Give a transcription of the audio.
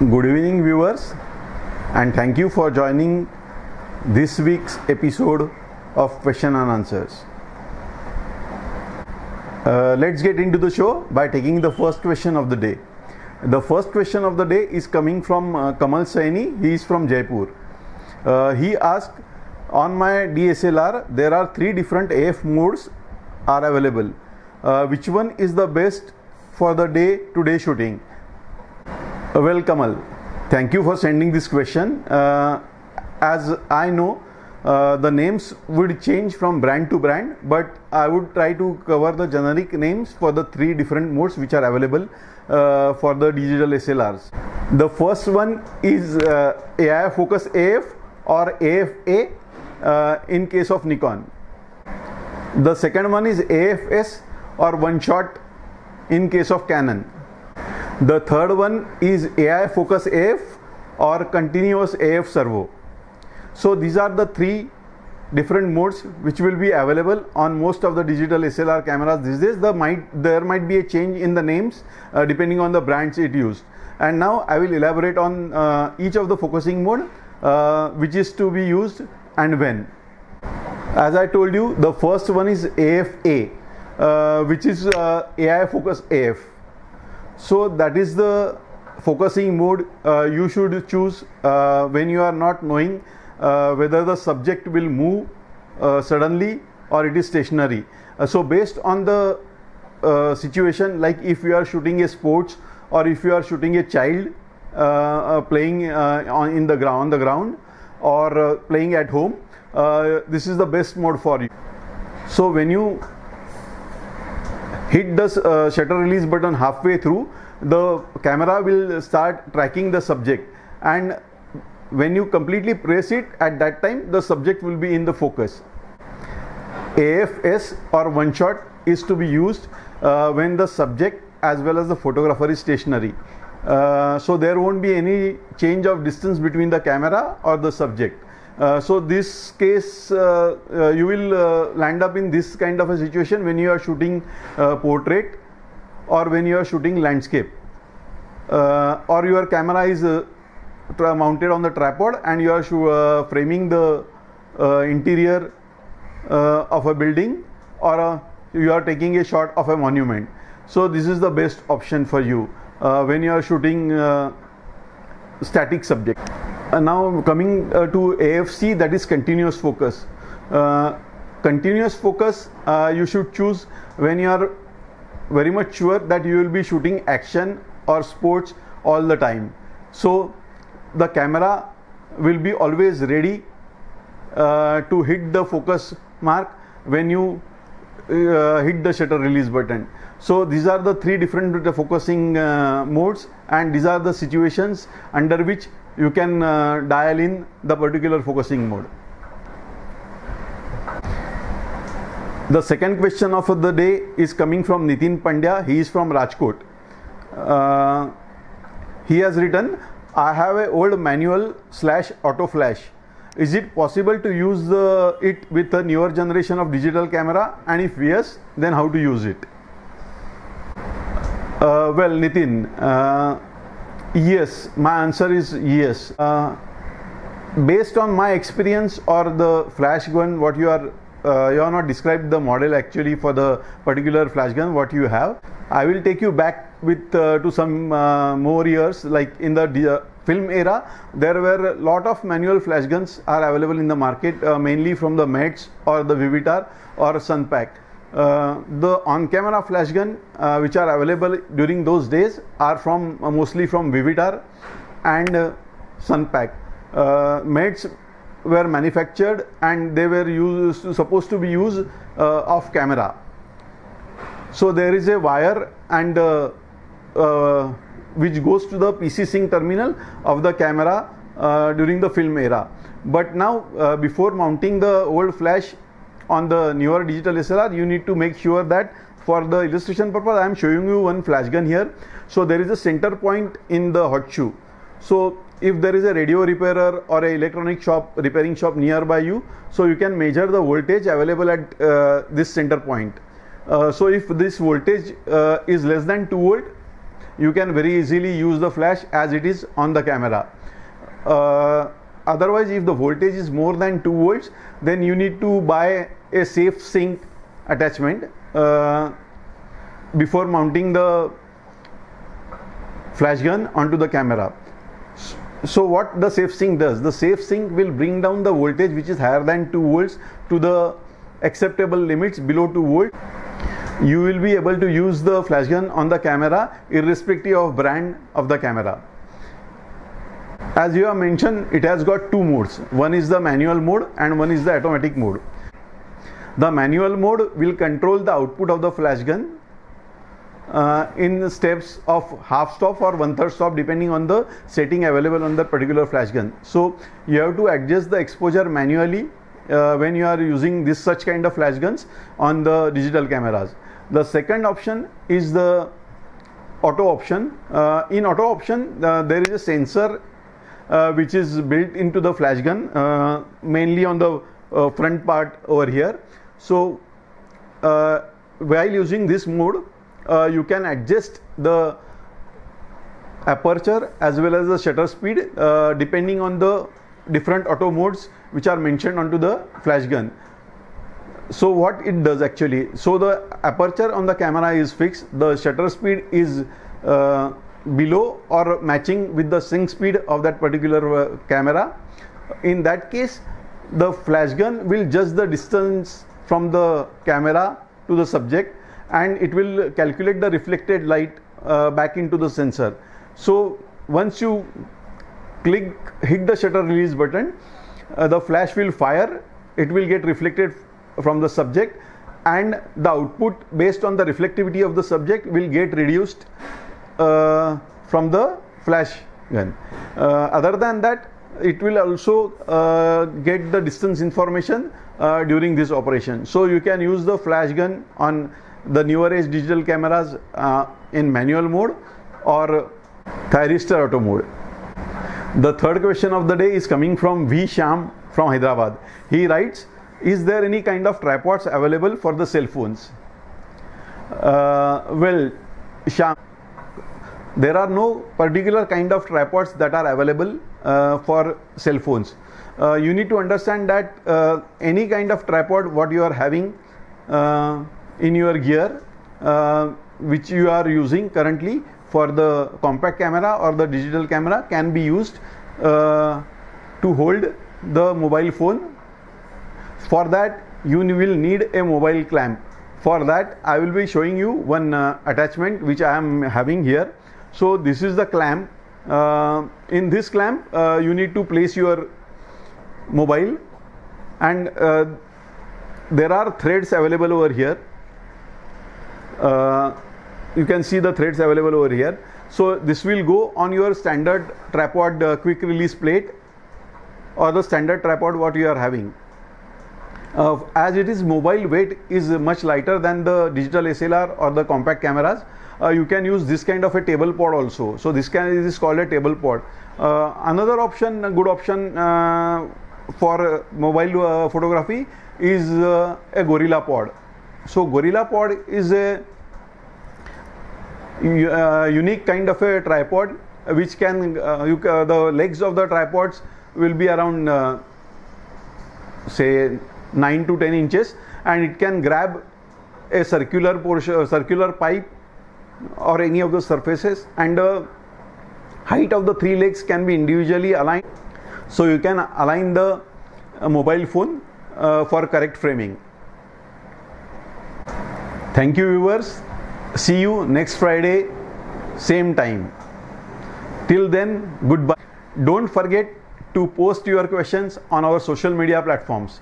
Good evening, viewers, and thank you for joining this week's episode of Question and Answers. Let's get into the show by taking the first question of the day. The first question of the day is coming from Kamal Saini. He is from Jaipur. He asked, on my DSLR there are 3 different AF modes are available. Which one is the best for the day-to-day shooting? Well, Kamal, thank you for sending this question. As I know, the names would change from brand to brand, but I would try to cover the generic names for the 3 different modes which are available for the digital SLRs. The first one is AI Focus AF or AFA in case of Nikon. The second one is AFS or one shot in case of Canon. The third one is AI Focus AF or continuous AF servo. So these are the 3 different modes which will be available on most of the digital SLR cameras these days. There might be a change in the names depending on the brands it used. And now I will elaborate on each of the focusing mode which is to be used and when. As I told you, the first one is AFA, which is AI Focus AF. So that is the focusing mode you should choose when you are not knowing whether the subject will move suddenly or it is stationary. So based on the situation, like if you are shooting a sports or if you are shooting a child playing on the ground or playing at home, this is the best mode for you. So when you hit the shutter release button halfway through, the camera will start tracking the subject, and when you completely press it, at that time the subject will be in the focus. AFS or one shot is to be used when the subject as well as the photographer is stationary. So there won't be any change of distance between the camera or the subject. So this case you will land up in this kind of a situation when you are shooting portrait or when you are shooting landscape or your camera is mounted on the tripod and you are framing the interior of a building, or you are taking a shot of a monument. So this is the best option for you when you are shooting static subject. Now coming to AFC, that is continuous focus. Continuous focus you should choose when you are very much sure that you will be shooting action or sports all the time. So the camera will be always ready to hit the focus mark when you hit the shutter release button. So these are the 3 different focusing modes, and these are the situations under which you can dial in the particular focusing mode. The second question of the day is coming from Nitin Pandya. He is from Rajkot. He has written, I have an old manual / auto flash. Is it possible to use it with a newer generation of digital camera, and if yes, then how to use it? Well, Nitin, yes, my answer is yes. Based on my experience or the flash gun, what you have not described the model actually for the particular flash gun what you have. I will take you back with to some more years, like in the film era. There were a lot of manual flash guns are available in the market, mainly from the Mets or the Vivitar or Sunpack. The on-camera flash gun which are available during those days are from mostly from Vivitar and Sunpack. Mets were manufactured and they were supposed to be used off camera. So there is a wire and which goes to the PC sync terminal of the camera during the film era. But now before mounting the old flash on the newer digital SLR, you need to make sure that, for the illustration purpose, I am showing you one flash gun here. So there is a center point in the hot shoe. So if there is a radio repairer or a electronic shop, repairing shop nearby you, so you can measure the voltage available at this center point. So if this voltage is less than 2 volt, you can very easily use the flash as it is on the camera. Otherwise, if the voltage is more than 2 volts, then you need to buy a safe sync attachment before mounting the flash gun onto the camera. So what the safe sync does, the safe sync will bring down the voltage which is higher than 2 volts to the acceptable limits below 2 volts. You will be able to use the flash gun on the camera irrespective of brand of the camera. As you have mentioned, it has got 2 modes. One is the manual mode and one is the automatic mode. The manual mode will control the output of the flash gun in steps of half stop or 1/3 stop depending on the setting available on the particular flash gun. So you have to adjust the exposure manually when you are using this such kind of flash guns on the digital cameras. The second option is the auto option. In auto option there is a sensor which is built into the flash gun, mainly on the front part over here. So while using this mode, you can adjust the aperture as well as the shutter speed depending on the different auto modes which are mentioned onto the flash gun. So what it does actually, so the aperture on the camera is fixed, the shutter speed is below or matching with the sync speed of that particular camera. In that case, the flash gun will judge the distance from the camera to the subject, and it will calculate the reflected light back into the sensor. So once you hit the shutter release button, the flash will fire, it will get reflected from the subject, and the output based on the reflectivity of the subject will get reduced from the flash gun. Other than that, it will also get the distance information during this operation. So you can use the flash gun on the newer age digital cameras in manual mode or thyristor auto mode. The third question of the day is coming from V. Shyam from Hyderabad. He writes, is there any kind of tripods available for the cell phones? Well, Shyam, there are no particular kind of tripods that are available for cell phones. You need to understand that any kind of tripod what you are having in your gear which you are using currently for the compact camera or the digital camera can be used to hold the mobile phone. For that you will need a mobile clamp. For that I will be showing you one attachment which I am having here. So this is the clamp. In this clamp you need to place your mobile, and there are threads available over here. You can see the threads available over here. So this will go on your standard tripod quick release plate or the standard tripod what you are having. As it is, mobile weight is much lighter than the digital SLR or the compact cameras. You can use this kind of a table pod also. So this is called a table pod. Another option, a good option for mobile photography is a Gorilla Pod. So Gorilla Pod is a unique kind of a tripod which can the legs of the tripods will be around say 9 to 10 inches, and it can grab a circular portion, circular pipe or any of the surfaces, and the height of the 3 legs can be individually aligned, so you can align the mobile phone for correct framing. Thank you viewers. See you next Friday, same time. Till then, goodbye. Don't forget to post your questions on our social media platforms.